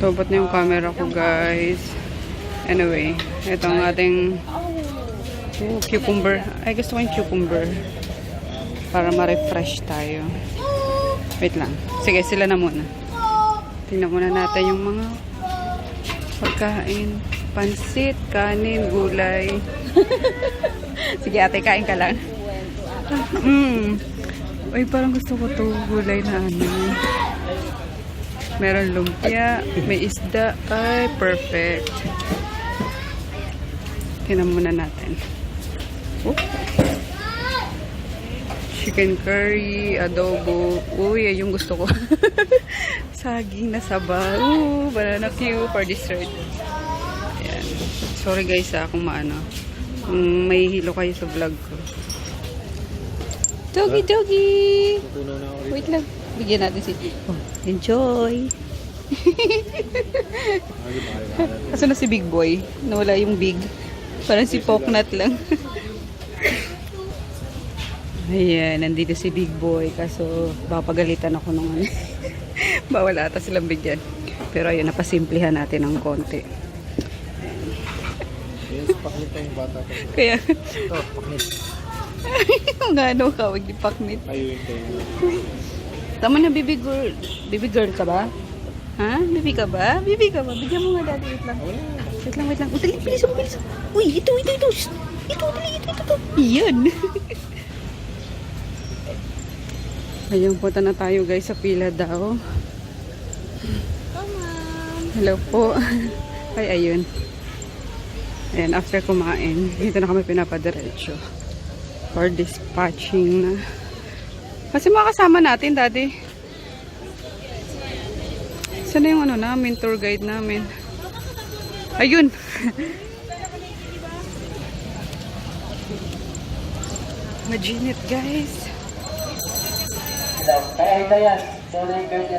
Tobot na yung camera ko, guys. Anyway, ito ang ating cucumber. Ay, gusto ko yung cucumber. Para ma-refresh tayo. Wait lang. Sige, sila na muna. Tingnan muna natin yung mga pagkain. Pansit, kanin, gulay. Sige, ate, kain ka lang. Uy, parang gusto ko to gulay na ano. Meron lumpia, may isda. Ay, perfect. Tingnan muna natin. Oh. Chicken curry, adobo. Uy, yung gusto ko. Saging na sabaw. Banana cue for dessert. Ayan. Sorry guys kung maano. May hilo kayo sa vlog ko. Doggy, doggy! Wait lang. Bigyan natin si... Oh, enjoy! Kaso na si Big Boy? Nawala yung Big. Parang si Poknat lang. Ayan, nandito si Big Boy. Kaso, papagalitan ako nung ano. Bawal ata silang bigyan. Pero ayun, napasimplihan natin ng konti. Yes, paknit na yung bata ko. Kaya... Ito, paknit. Ang ano ka, wag di paknit. Ayun kayo. Tama na, baby girl. Baby girl ka ba? Ha? Baby ka ba? Baby ka ba? Bigyan mo nga dati. Wait lang. Wait lang, wait lang. Dali, bilis mo, bilis mo. Uy, ito. Ito. Iyan. Ayun, punta na tayo guys sa pila daw. Come on. Hello po. Ay, ayun. Ayan, after kumain, dito na kami pinapadiretso. For dispatching na. Kasi mga kasama natin, daddy. Saan na yung ano namin, tour guide namin? Ayun. Majinit, guys.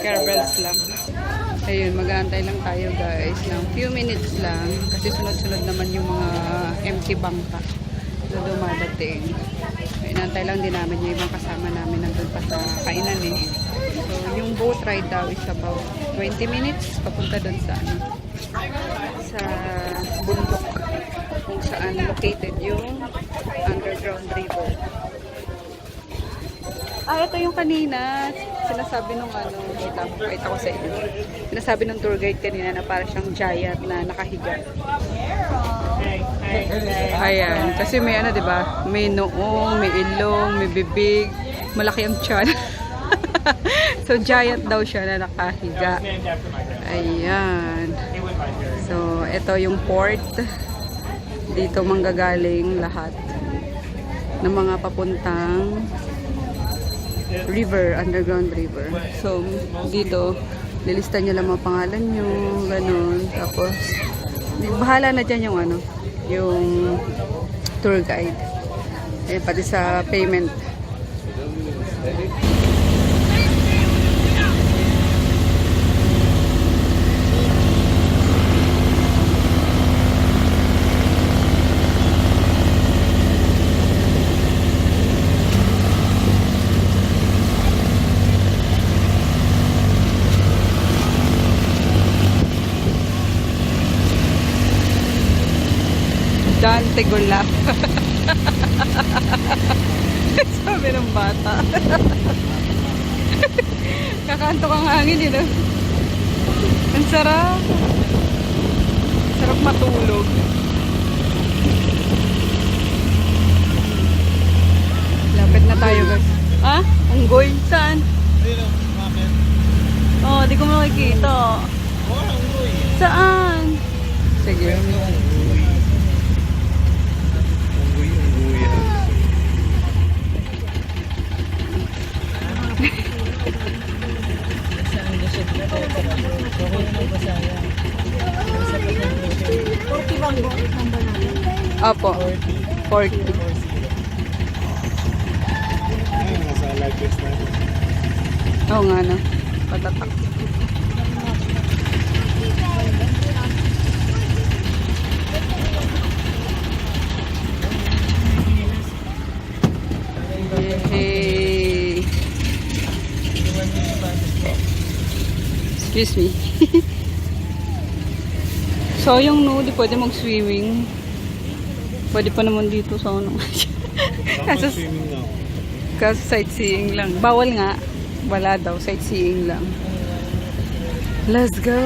Caravels lang. Ayun, mag-aantay lang tayo, guys. Ng few minutes lang. Kasi sunod-sunod naman yung mga empty bangka na dumadating. Inantay lang din namin yung ibang kasama namin nandun pa sa kainan eh. So, yung boat ride daw is about 20 minutes papunta dun sa ano, sa bundok kung saan located yung underground river. Ito yung kanina sinasabi nung ano, wait ako sa inyo. Sinasabi nung tour guide kanina na para siyang giant na nakahiga. Ayan, kasi may ano, 'di ba? May noong, may ilong, may bibig, malaki ang tiyan. So giant daw siya na nakahiga. Ayan. So ito yung port. Dito manggagaling lahat ng mga papuntang river, underground river. So dito lilista niyo lang mga pangalan niyo, ganun. Tapos bahala na dyan yung ano, yung tour guide. Eh, pati sa payment. Dante Gulap. Sabi ng bata. Kakanto kang hangin yun. Ang sarap. Sarap matulog. Lapit na tayo guys. Ha? Unggoy? Saan? Oh, di ko makikita. Saan? Sige. Opo. 40. Oo nga no. Patatak. Hey. Excuse me. So, yung nude, pwede mag-swimming. Pwede pa naman dito sa ano. Kaso, swimming na. kaso sightseeing lang. Bawal nga. Wala daw. Sightseeing lang. Let's go!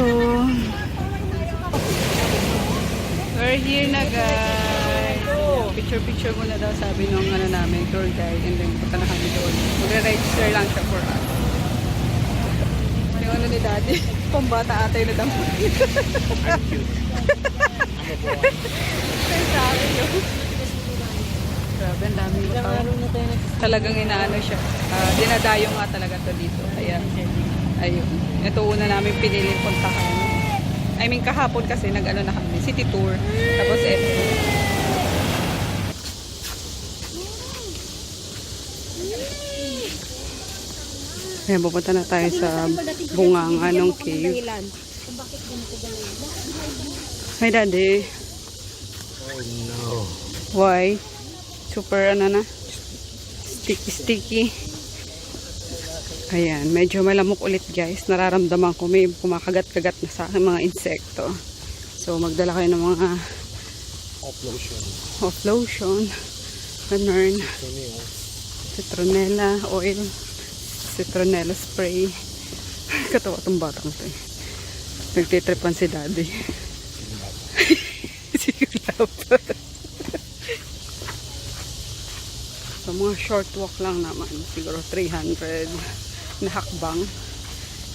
We're here na, guys. Picture-picture muna daw, sabi nung ano namin, tour guide. And then, punta na kami doon. Magre-register lang siya for us. Yung ano ni daddy, pambata atay na damo. I'm cute. Kaya sabi yun. Grabe, ang daming tao. Talagang inaano siya. Dinadayo nga talaga to dito. Kaya, ayun. Ito una namin piniling puntahan. I mean, kahapon kasi nag-ano na kami, city tour. Tapos ito. Ayan, pupunta na tayo sa bungang anong cave. Hi, Daddy. Oh no. Why? Super ano na? Sticky. Ayan, medyo malamok ulit guys. Nararamdaman ko may kumakagat-kagat na sa akin mga insekto. So, magdala kayo ng mga off lotion. Ganun. Citronella oil. Citronella spray. Katawa itong batang to eh. Nagtitripan si daddy. Sigurap. So, mga short walk lang naman. Siguro 300 na hakbang.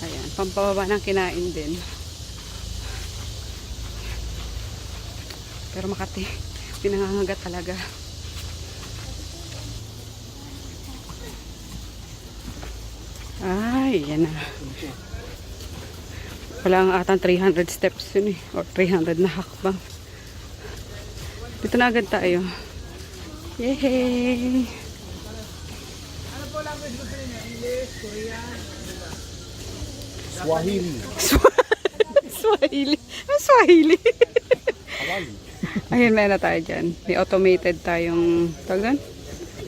Ayan. Pampababa ng kinain din. Pero Makati, pinangangagat talaga. Ay, yan na. Wala nga atang 300 steps yun eh. Or 300 na hakbang. Dito na agad tayo. Yay! Ano po language gusto niyo? English, Korean, Swahili. Swahili. Ang Swahili. Hawaii. Ayun, may na tayo dyan. May automated tayong tawag doon.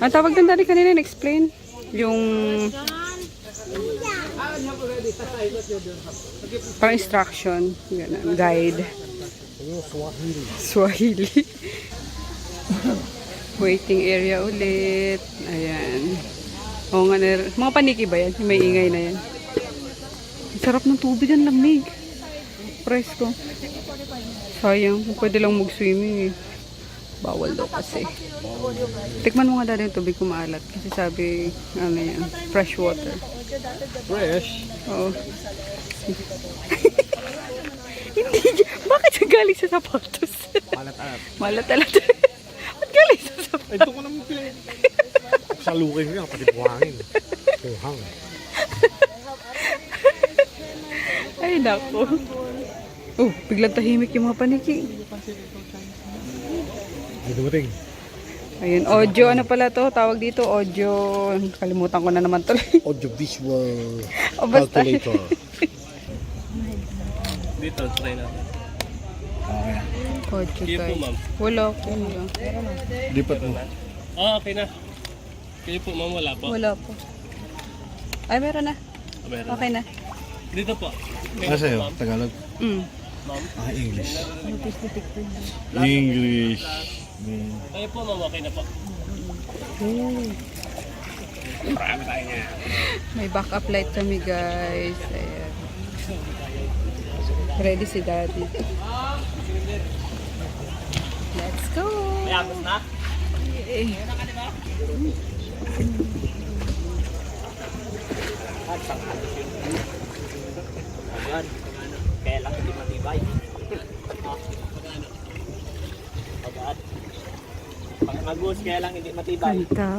Ang tawag doon dati kanina, explain yung parang instruction, ganun, guide. Swahili. Waiting area ulit. Ayan. O nga, mga paniki ba yan? Yung may ingay na yan. Ang sarap ng tubig, ang lamig. Presko. Sayang, pwede lang mag-swimming eh. Bawal daw kasi. Tikman mo nga dati yung tubig kung maalat. Kasi sabi, ano yan, fresh water. Fresh? Oo. Hindi, bakit siya galing sa sapatos? Malat-alat. Malat-alat. Ba't galing sa sapatos? Ay, ito ko naman pila. Sa lukin nga, pati buhangin. Buhang. Ay, nako. Oh, biglang tahimik yung mga paniki. Hindi dumating. Ayun, audio, ano pala to? Tawag dito, audio. Kalimutan ko na naman to. Audiovisual O, basta. calculator. Dito, try natin. Okay. Audio, Kayo po, guys. ma'am. Wala ko. Lipat mo. Okay na. Kayo po, ma'am, wala po. Wala po. Ay, meron na. Meron. Okay na. Dito po. Kayo Ano po, sa'yo? ma'am. Tagalog? Mm. Ma'am. Ah, English. English. Kayo po, ma'am, okay na po. May backup light kami, guys. Ayan. Ready si daddy. Let's go! Mayabos na? Eh. Kaya lang hindi matibay. Pagkaan. Pag mag-goose, kaya lang hindi matibay. Ganda.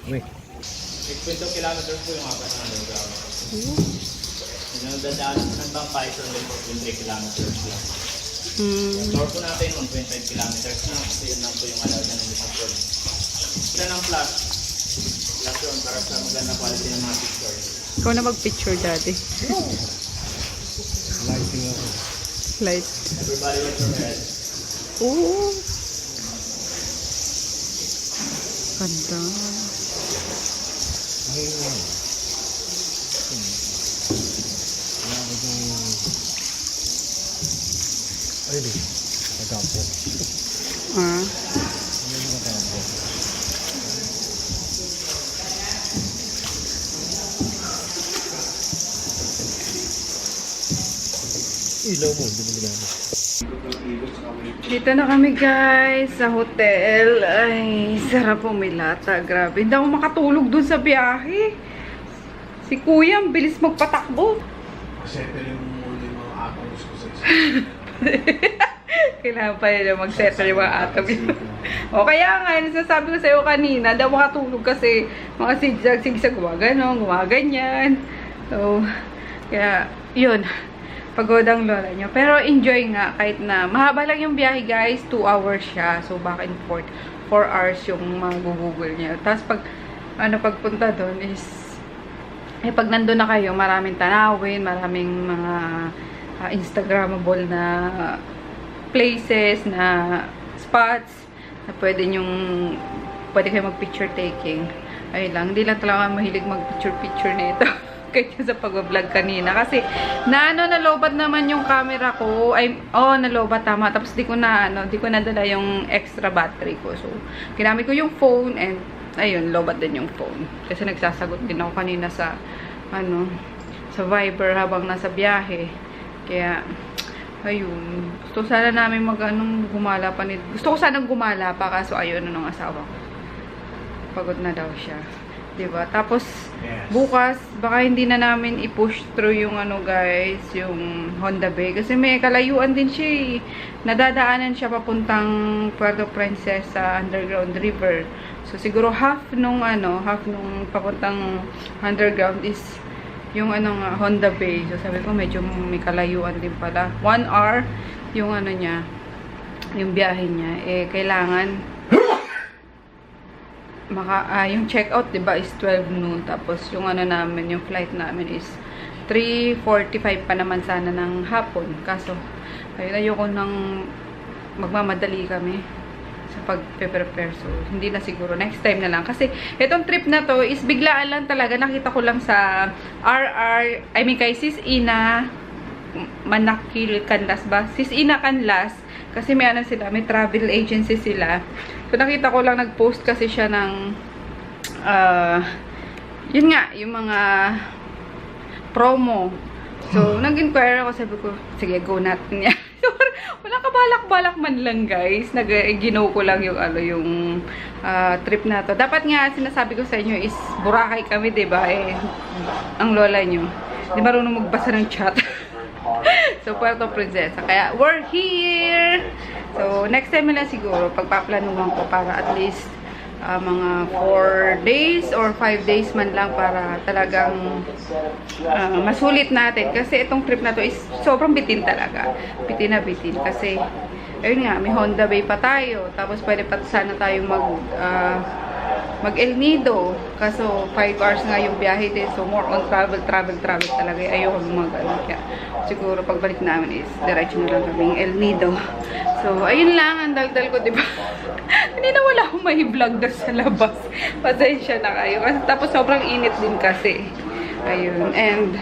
Uy. 20 kilometers po yung apat na lugar. Yung dadaan ng Pasay sa 23 kilometers lang. Tour po natin yung 25 kilometers na kasi yun lang po yung allowed na nandito sa tour. Ilan ang plus? Plus yun para sa maganda quality ng mga picture. Ikaw na mag-picture, daddy. Lighting ako. Light. Everybody with your head. Oh! Ganda. Ayun eh. Nagkampo. Ah. Ayun yung nagkampo. Ilaw mo, hindi mo ginamit. Dito na kami guys sa hotel. Ay, sarap pumilata. Grabe. Hindi ako makatulog dun sa biyahe. Si Kuya, ang bilis magpatakbo. Settle yung mga atoms ko sa isa. Kailangan pa yun mag-settle yung mga atom. O kaya nga, nasasabi ko sa'yo kanina, daw makatulog kasi mga sigsag-sigsag, gumaganyan. So, kaya, yun. Pagod ang lola nyo. Pero enjoy nga, kahit na mahaba lang yung biyahe guys, 2 hours siya. So, back and forth, 4 hours yung mag-google niya. Tapos, pagpunta doon is, pag nandun na kayo, maraming tanawin, maraming mga Instagrammable na places, na spots, na pwede kayo mag-picture taking. Ayun lang, hindi lang talaga mahilig mag-picture nito. Kaya sa pag-vlog kanina. Kasi, nalobat naman yung camera ko. Nalobat, tama. Tapos, di ko nadala yung extra battery ko. So, ginamit ko yung phone and, ayun, lobat din yung phone. Kasi nagsasagot din ako kanina sa, sa Viber habang nasa biyahe. Kaya, ayun. Gusto sana namin gumala pa nito. Gusto ko sanang gumala pa, kaso ayun, ng asawa ko. Pagod na daw siya. Diba? Tapos, bukas, baka hindi na namin i-push through yung guys, yung Honda Bay. Kasi may kalayuan din siya eh. Nadadaanan siya papuntang Puerto Princesa underground river. So, siguro half nung papuntang underground is yung Honda Bay. So, sabi ko, medyo may kalayuan din pala. 1 hour yung niya, yung biyahe niya. Kailangan yung check-out, diba, is 12 noon. Tapos, yung namin, yung flight namin is 3:45 pa naman sana ng hapon. Kaso, ayun, ayoko nang magmamadali kami sa pag-prepare. So, hindi na siguro. Next time na lang. Kasi, itong trip na to is biglaan lang talaga. Nakita ko lang sa kay Sis Ina Manakil Canlas ba? Sis Ina Canlas. Kasi may may travel agency sila. So, nakita ko lang, nag-post kasi siya ng, yun nga, yung mga promo. So, nag-inquire ako, sabi ko, sige, go natin yan. Walang kabalak-balak man lang, guys. Ginaw ko lang yung trip na to. Dapat nga, sinasabi ko sa inyo is, Boracay kami, diba? Ang lola nyo. Di marunong magbasa ng chat. So, Puerto Princesa. Kaya, we're here! So, next time na siguro, pagpaplanuhan ko para at least mga 4 days or 5 days man lang para talagang masulit natin. Kasi itong trip na to is sobrang bitin talaga. Bitin na bitin. Kasi, ayun nga, may Honda Bay pa tayo. Tapos, pwede pa sana tayong mag El Nido. Kaso, 5 hours nga yung biyahe din. So, more on travel talaga. Ayoko kaya siguro pagbalik namin is diretso na lang kaming El Nido. So, ayun lang. Ang daldal ko, diba? Hindi na wala akong may vlog doon sa labas. Pasensya na kayo. Tapos, sobrang init din kasi. Ayun. And,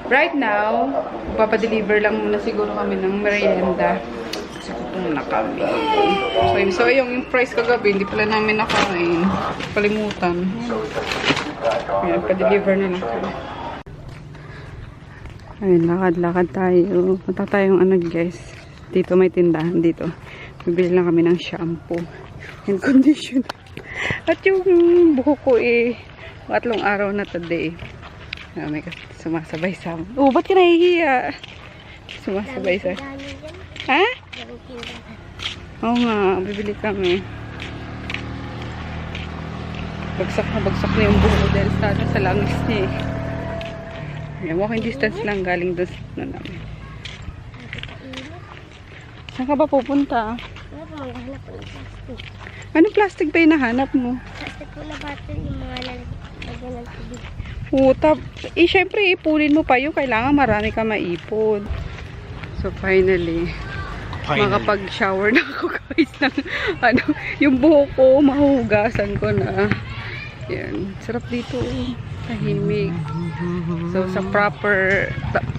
right now, papadeliver lang muna siguro kami ng merienda. Kasi gutom na kami. So, yung price kagabi, hindi pala namin nakain. Kalimutan. Ayan, pa-deliver na lang kami. Ayun, lakad-lakad tayo. Punta tayong guys. Dito may tindahan dito. Bibili lang kami ng shampoo and conditioner. At yung buhok ko 3 araw na today. May sumasabay sa amin. Oh, ba't ka nahihiya? Sumasabay sa... Ha? Oo nga, bibili kami. Bagsak na yung buhok ko dahil sa langis niya eh. Walking distance lang galing doon na namin. Saan ka ba pupunta? Maghanap po ng plastic. Anong plastic ba yung nahanap mo? Plastic po na battery, yung mga lalagyan ng tubig. Syempre, ipunin mo pa yung kailangan marami ka maipon. So, finally, makapag-shower na ako guys ng, yung buhok ko, mahugasan ko na. Yan. Sarap dito. Tahimik. So, sa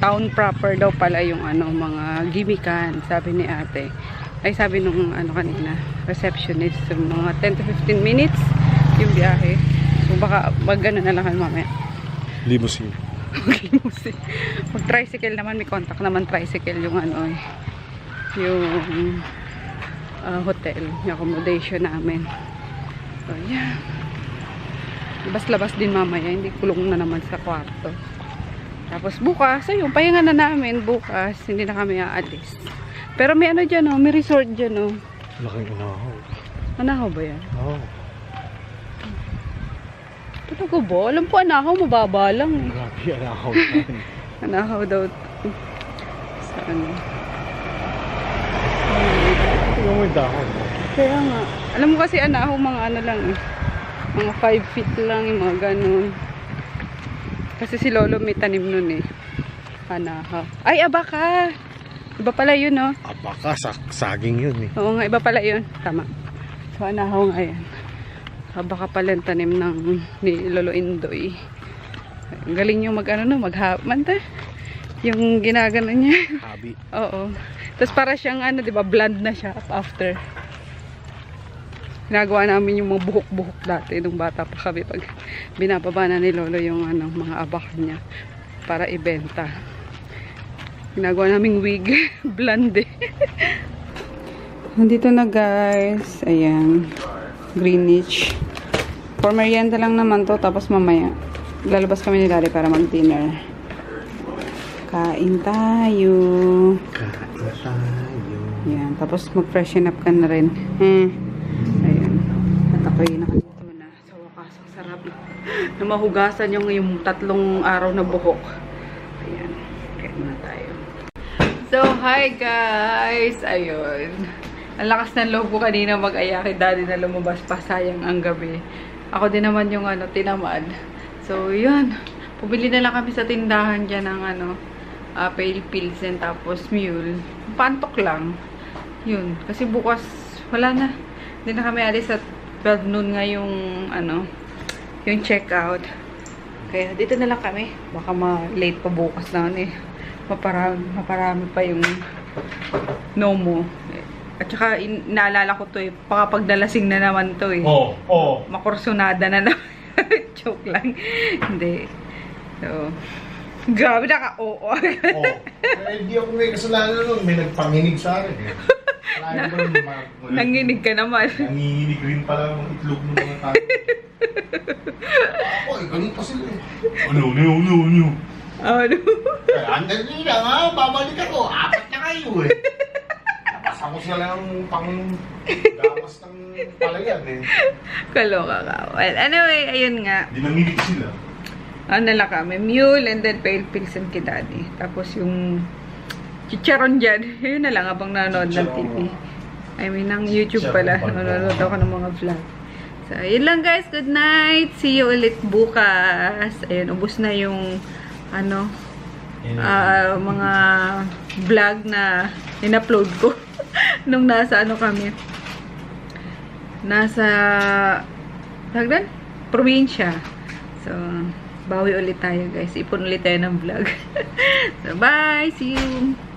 town proper daw pala yung ano, mga gimikan, sabi ni ate. Ay, sabi nung ano kanina, receptionist, so, mga 10 to 15 minutes yung biyahe. So, baka mag-ano na lang kami mamaya. Limousine. Mag-limousine. Mag-tricycle naman, may contact naman tricycle yung ano yung hotel, yung accommodation namin. So, yeah. Labas-labas din mamaya, hindi kulong na naman sa kwarto. Tapos bukas, ayun, pahinga na namin bukas, hindi na kami aalis. Pero may ano dyan, oh, may resort dyan, oh. Laking anahaw. Anahaw ba yan? Oo. Talaga ba? Alam ko anahaw, mababa lang eh. Grabe, anahaw yan. Anahaw daw. Sa ano. Tingnan mo yung dahon. Kaya nga. Alam mo kasi anahaw, mga ano lang eh. Mga 5 feet lang, yung mga ganun. Kasi si Lolo may tanim nun eh. Anahaw. Ay, abaka! Iba pala yun, no? Baka saging yun eh. Oo nga, iba pala yun. Tama. So, anahaw nga yan. Baka pala yung tanim ni Lolo Indoy. Galing yung mag-ano, no? Maghapman. Yung ginagano niya. Habi. Oo. Tapos para siyang ano, di ba, bland na siya after. Ginagawa namin yung mga buhok-buhok dati nung bata pa kami pag binababa na ni Lolo yung ano, mga abak niya para ibenta. Ginagawa naming wig. Blonde eh. Nandito na guys. Ayan. Greenwich. For merienda lang naman to. Tapos mamaya lalabas kami ni Daddy para mag-dinner. Kain tayo. Kain tayo. Ayan. Tapos mag-freshen up ka na rin. Ayan. At ako'y nakalito na. Sa wakas. Ang sarap. Na mahugasan yung 3 araw na buhok. Ayan. Kain na tayo. So, hi guys! Ayun. Ang lakas ng loob ko kanina mag-aya kay Daddy na lumabas pa. Sayang ang gabi. Ako din naman yung ano, tinamad. So, yun. Pumili na lang kami sa tindahan dyan ng ano, pale pilsen tapos mule. Pantok lang. Yun. Kasi bukas, wala na. Hindi na kami alis at 12 noon nga yung ano, yung check-out. Kaya dito na lang kami. Baka ma-late pa bukas na eh. Maparami pa yung Nomo. At saka, naalala ko to eh. Pakapagdalasing na naman to eh. Makursunada na naman. Joke lang. Hindi. So, grabe naka-oo. Hindi ako may kasalanan nun. May nagpanginig sa akin eh. Nanginig ka naman. Nanginig rin pala ng itlog ng mga tao. Ako eh, ganun pa sila eh. Ano? Ano? Andal nila nga, babalik ako. 4 na kayo eh. Napasa ko sila ng pang-gamas ng palayan eh. Kaloka ka. Well, anyway, ayun nga. Di nanginig sila. Ano lang kami, mule and then pale pilsen kay Daddy. Tapos yung chicharon dyan, yun na lang habang nanonood ng TV. I mean, ng YouTube pala. Nanonood ako ng mga vlog. So, yun lang guys. Good night. See you ulit bukas. Ayun, ubos na yung ano, mga vlog na in-upload ko nung nasa ano kami. Nasa tagdan? Probinsya. So, bawi ulit tayo guys. Ipon ulit tayo ng vlog. So, bye! See you!